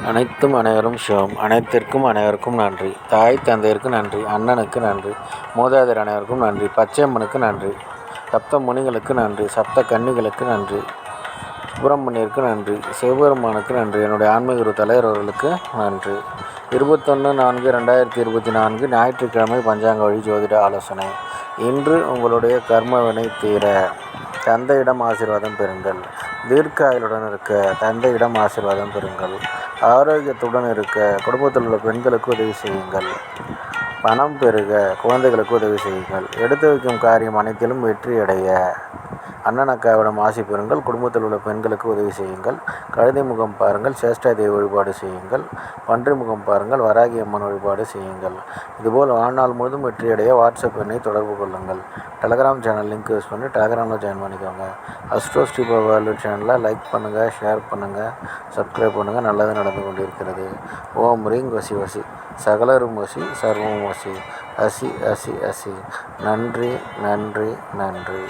அனைத்தும் அனைவரும் சிவம். அனைத்திற்கும் அனைவருக்கும் நன்றி. தாய் தந்தையருக்கு நன்றி. அண்ணனுக்கு நன்றி. மூதாதையர் அனைவருக்கும் நன்றி. பச்சையம்மனுக்கு நன்றி. சப்த முனிகளுக்கு நன்றி. சப்த கன்னிகளுக்கு நன்றி. சுப்பிரமணியருக்கு நன்றி. சிவபெருமானுக்கு நன்றி. என்னுடைய ஆன்மீக குரு தலைவர் அவர்களுக்கு நன்றி. 21/4/2024 ஞாயிற்றுக்கிழமை பஞ்சாங்க வழி ஜோதிட ஆலோசனை. இன்று உங்களுடைய கர்மவினை தீர தந்தையிடம் ஆசீர்வாதம் பெறுங்கள். தீர்க்க ஆயுளுடன் இருக்க தந்தையிடம் ஆசீர்வாதம் பெறுங்கள். ஆரோக்கியத்துடன் இருக்க குடும்பத்தில் உள்ள பெண்களுக்கு உதவி செய்யுங்கள். பணம் பெருக குழந்தைகளுக்கு உதவி செய்யுங்கள். எடுத்து வைக்கும் காரியம் அனைத்திலும் வெற்றியடைய அண்ணன் அக்காவிடம் ஆசி பெறுங்கள். குடும்பத்தில் உள்ள பெண்களுக்கு உதவி செய்யுங்கள். கழுதை முகம் பாருங்கள், சேஷ்டாதேவி வழிபாடு செய்யுங்கள். பன்றி முகம் பாருங்கள், வராகி அம்மன் வழிபாடு செய்யுங்கள். இதுபோல் வாழ்நாள் முழுதும் வெற்றியடைய வாட்ஸ்அப் எண்ணை தொடர்பு கொள்ளுங்கள். டெலகிராம் சேனல் லிங்க் யூஸ் பண்ணி டெலகிராமில் ஜாயின் பண்ணிக்கோங்க. அஸ்ட்ரோ ஸ்ரீ வேர்ல்டு சேனலில் லைக் பண்ணுங்கள், ஷேர் பண்ணுங்கள், சப்ஸ்கிரைப் பண்ணுங்கள். நல்லது நடந்து கொண்டிருக்கிறது. ஓம் ரீங் வசி வசி, சகலரும் வசி, சர்வம் வசி, அசி அசி அசி. நன்றி நன்றி நன்றி.